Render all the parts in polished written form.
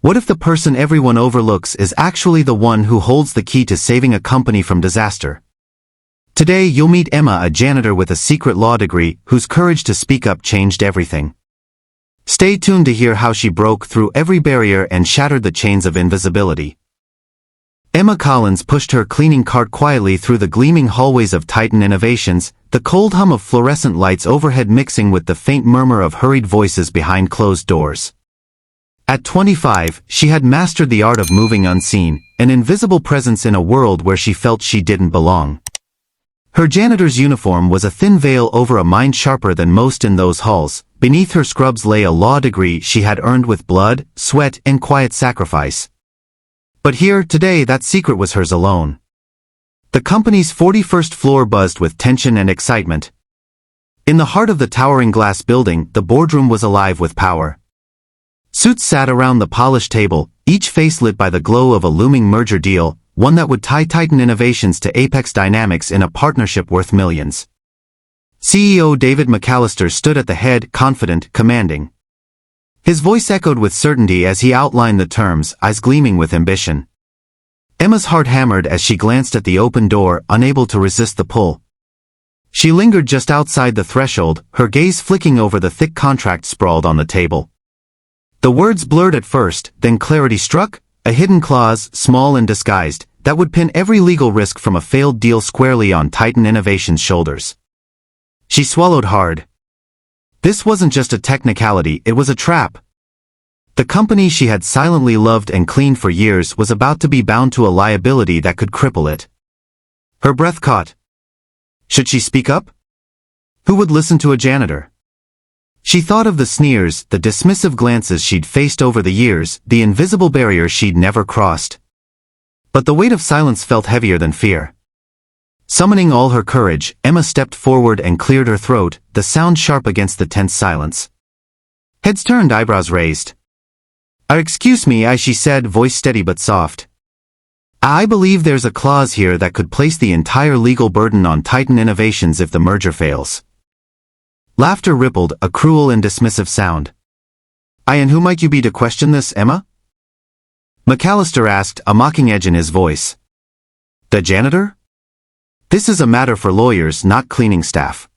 What if the person everyone overlooks is actually the one who holds the key to saving a company from disaster? Today you'll meet Emma, a janitor with a secret law degree, whose courage to speak up changed everything. Stay tuned to hear how she broke through every barrier and shattered the chains of invisibility. Emma Collins pushed her cleaning cart quietly through the gleaming hallways of Titan Innovations, the cold hum of fluorescent lights overhead mixing with the faint murmur of hurried voices behind closed doors. At 25, she had mastered the art of moving unseen, an invisible presence in a world where she felt she didn't belong. Her janitor's uniform was a thin veil over a mind sharper than most in those halls. Beneath her scrubs lay a law degree she had earned with blood, sweat, and quiet sacrifice. But here, today, that secret was hers alone. The company's 41st floor buzzed with tension and excitement. In the heart of the towering glass building, the boardroom was alive with power. Suits sat around the polished table, each face lit by the glow of a looming merger deal, one that would tie Titan Innovations to Apex Dynamics in a partnership worth millions. CEO David McAllister stood at the head, confident, commanding. His voice echoed with certainty as he outlined the terms, eyes gleaming with ambition. Emma's heart hammered as she glanced at the open door, unable to resist the pull. She lingered just outside the threshold, her gaze flicking over the thick contract sprawled on the table. The words blurred at first, then clarity struck, a hidden clause, small and disguised, that would pin every legal risk from a failed deal squarely on Titan Innovations' shoulders. She swallowed hard. This wasn't just a technicality, it was a trap. The company she had silently loved and cleaned for years was about to be bound to a liability that could cripple it. Her breath caught. Should she speak up? Who would listen to a janitor? She thought of the sneers, the dismissive glances she'd faced over the years, the invisible barrier she'd never crossed. But the weight of silence felt heavier than fear. Summoning all her courage, Emma stepped forward and cleared her throat, the sound sharp against the tense silence. Heads turned, eyebrows raised. Excuse me, she said, voice steady but soft. I believe there's a clause here that could place the entire legal burden on Titan Innovations if the merger fails. Laughter rippled, a cruel and dismissive sound. And who might you be to question this, Emma? McAllister asked, a mocking edge in his voice. The janitor? This is a matter for lawyers, not cleaning staff.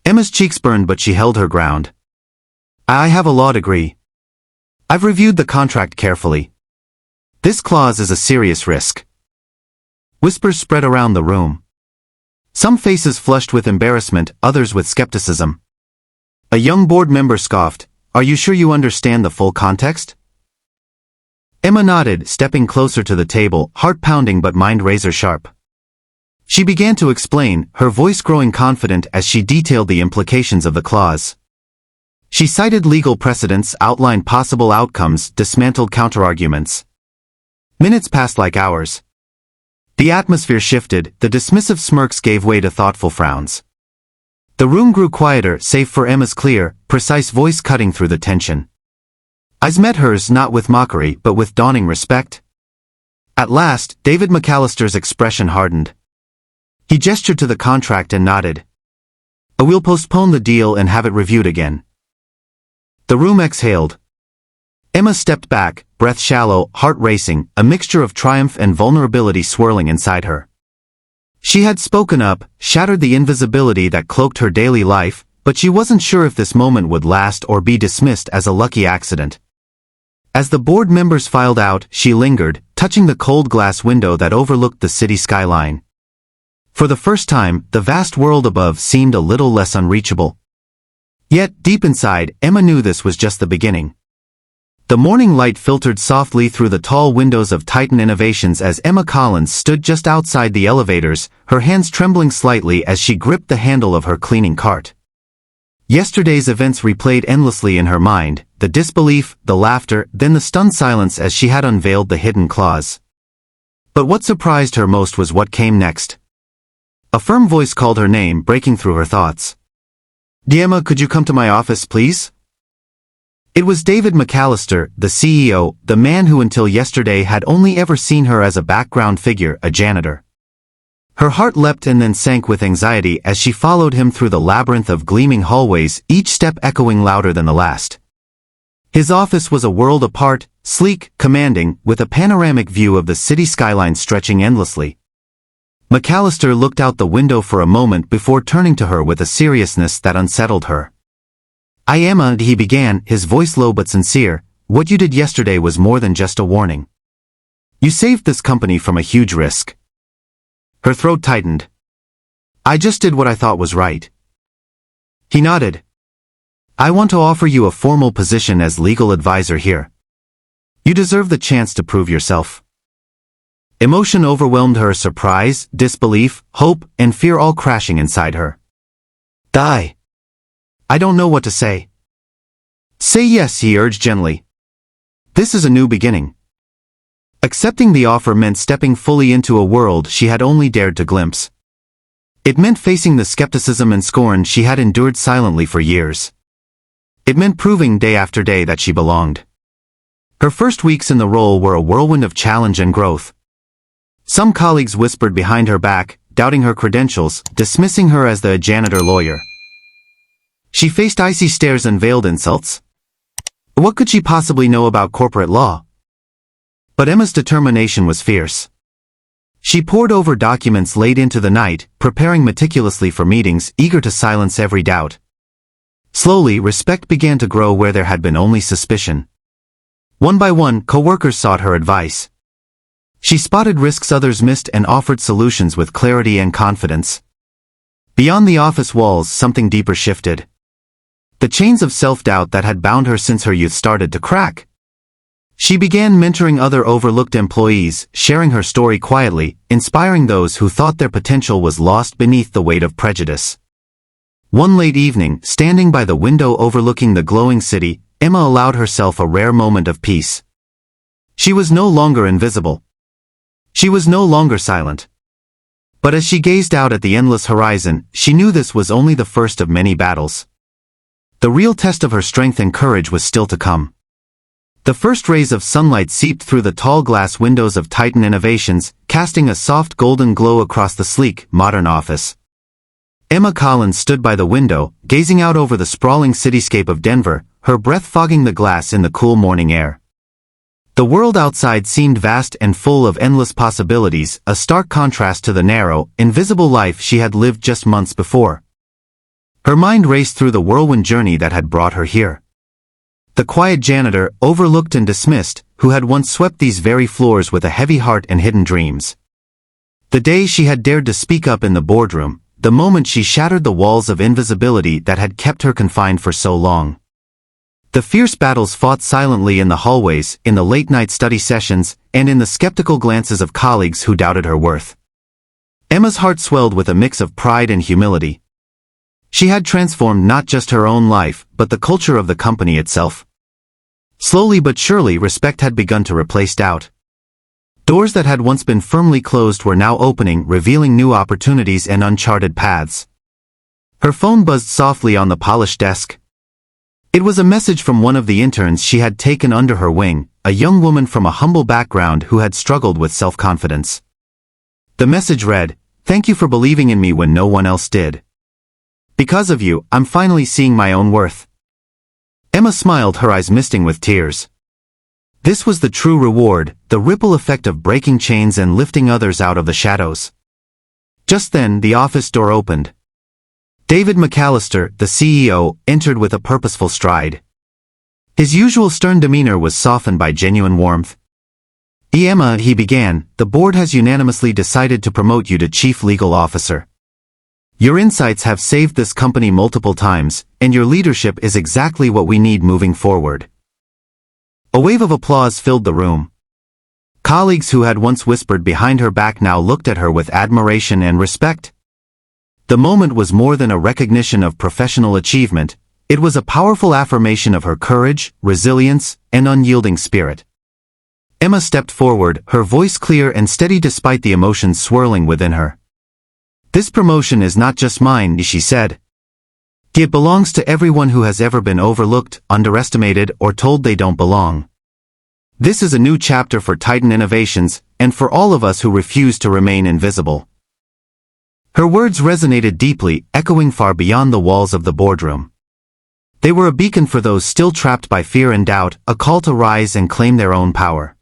Emma's cheeks burned, but she held her ground. I have a law degree. I've reviewed the contract carefully. This clause is a serious risk. Whispers spread around the room. Some faces flushed with embarrassment, others with skepticism. A young board member scoffed, Are you sure you understand the full context? Emma nodded, stepping closer to the table, heart pounding but mind razor sharp. She began to explain, her voice growing confident as she detailed the implications of the clause. She cited legal precedents, outlined possible outcomes, dismantled counterarguments. Minutes passed like hours. The atmosphere shifted, the dismissive smirks gave way to thoughtful frowns. The room grew quieter, save for Emma's clear, precise voice cutting through the tension. Eyes met hers, not with mockery, but with dawning respect. At last, David McAllister's expression hardened. He gestured to the contract and nodded. We'll postpone the deal and have it reviewed again. The room exhaled. Emma stepped back, breath shallow, heart racing, a mixture of triumph and vulnerability swirling inside her. She had spoken up, shattered the invisibility that cloaked her daily life, but she wasn't sure if this moment would last or be dismissed as a lucky accident. As the board members filed out, she lingered, touching the cold glass window that overlooked the city skyline. For the first time, the vast world above seemed a little less unreachable. Yet, deep inside, Emma knew this was just the beginning. The morning light filtered softly through the tall windows of Titan Innovations as Emma Collins stood just outside the elevators, her hands trembling slightly as she gripped the handle of her cleaning cart. Yesterday's events replayed endlessly in her mind, the disbelief, the laughter, then the stunned silence as she had unveiled the hidden clause. But what surprised her most was what came next. A firm voice called her name, breaking through her thoughts. Emma, could you come to my office, please? It was David McAllister, the CEO, the man who until yesterday had only ever seen her as a background figure, a janitor. Her heart leapt and then sank with anxiety as she followed him through the labyrinth of gleaming hallways, each step echoing louder than the last. His office was a world apart, sleek, commanding, with a panoramic view of the city skyline stretching endlessly. McAllister looked out the window for a moment before turning to her with a seriousness that unsettled her. Emma, he began, his voice low but sincere, what you did yesterday was more than just a warning. You saved this company from a huge risk. Her throat tightened. I just did what I thought was right. He nodded. I want to offer you a formal position as legal advisor here. You deserve the chance to prove yourself. Emotion overwhelmed her, surprise, disbelief, hope, and fear all crashing inside her. Die. I don't know what to say. Say yes, he urged gently. This is a new beginning. Accepting the offer meant stepping fully into a world she had only dared to glimpse. It meant facing the skepticism and scorn she had endured silently for years. It meant proving day after day that she belonged. Her first weeks in the role were a whirlwind of challenge and growth. Some colleagues whispered behind her back, doubting her credentials, dismissing her as the janitor lawyer. She faced icy stares and veiled insults. What could she possibly know about corporate law? But Emma's determination was fierce. She pored over documents late into the night, preparing meticulously for meetings, eager to silence every doubt. Slowly, respect began to grow where there had been only suspicion. One by one, co-workers sought her advice. She spotted risks others missed and offered solutions with clarity and confidence. Beyond the office walls, something deeper shifted. The chains of self-doubt that had bound her since her youth started to crack. She began mentoring other overlooked employees, sharing her story quietly, inspiring those who thought their potential was lost beneath the weight of prejudice. One late evening, standing by the window overlooking the glowing city, Emma allowed herself a rare moment of peace. She was no longer invisible. She was no longer silent. But as she gazed out at the endless horizon, she knew this was only the first of many battles. The real test of her strength and courage was still to come. The first rays of sunlight seeped through the tall glass windows of Titan Innovations, casting a soft golden glow across the sleek, modern office. Emma Collins stood by the window, gazing out over the sprawling cityscape of Denver, her breath fogging the glass in the cool morning air. The world outside seemed vast and full of endless possibilities, a stark contrast to the narrow, invisible life she had lived just months before. Her mind raced through the whirlwind journey that had brought her here. The quiet janitor, overlooked and dismissed, who had once swept these very floors with a heavy heart and hidden dreams. The day she had dared to speak up in the boardroom, the moment she shattered the walls of invisibility that had kept her confined for so long. The fierce battles fought silently in the hallways, in the late-night study sessions, and in the skeptical glances of colleagues who doubted her worth. Emma's heart swelled with a mix of pride and humility. She had transformed not just her own life, but the culture of the company itself. Slowly but surely, respect had begun to replace doubt. Doors that had once been firmly closed were now opening, revealing new opportunities and uncharted paths. Her phone buzzed softly on the polished desk. It was a message from one of the interns she had taken under her wing, a young woman from a humble background who had struggled with self-confidence. The message read, "Thank you for believing in me when no one else did. Because of you, I'm finally seeing my own worth." Emma smiled, her eyes misting with tears. This was the true reward, the ripple effect of breaking chains and lifting others out of the shadows. Just then, the office door opened. David McAllister, the CEO, entered with a purposeful stride. His usual stern demeanor was softened by genuine warmth. "Emma," he began, "the board has unanimously decided to promote you to Chief Legal Officer. Your insights have saved this company multiple times, and your leadership is exactly what we need moving forward." A wave of applause filled the room. Colleagues who had once whispered behind her back now looked at her with admiration and respect. The moment was more than a recognition of professional achievement, it was a powerful affirmation of her courage, resilience, and unyielding spirit. Emma stepped forward, her voice clear and steady despite the emotions swirling within her. "This promotion is not just mine," she said. "It belongs to everyone who has ever been overlooked, underestimated, or told they don't belong. This is a new chapter for Titan Innovations, and for all of us who refuse to remain invisible." Her words resonated deeply, echoing far beyond the walls of the boardroom. They were a beacon for those still trapped by fear and doubt, a call to rise and claim their own power.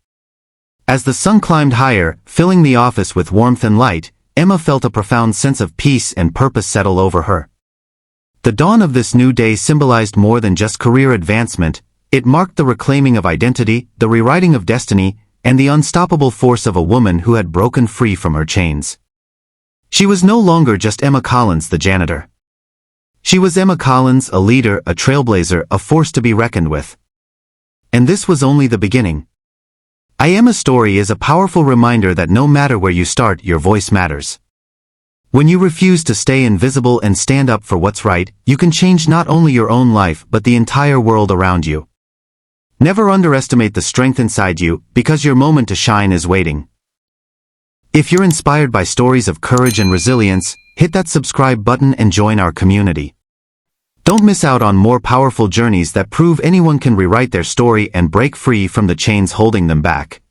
As the sun climbed higher, filling the office with warmth and light, Emma felt a profound sense of peace and purpose settle over her. The dawn of this new day symbolized more than just career advancement. It marked the reclaiming of identity, the rewriting of destiny, and the unstoppable force of a woman who had broken free from her chains. She was no longer just Emma Collins, the janitor. She was Emma Collins, a leader, a trailblazer, a force to be reckoned with. And this was only the beginning. Emma's story is a powerful reminder that no matter where you start, your voice matters. When you refuse to stay invisible and stand up for what's right, you can change not only your own life but the entire world around you. Never underestimate the strength inside you, because your moment to shine is waiting. If you're inspired by stories of courage and resilience, hit that subscribe button and join our community. Don't miss out on more powerful journeys that prove anyone can rewrite their story and break free from the chains holding them back.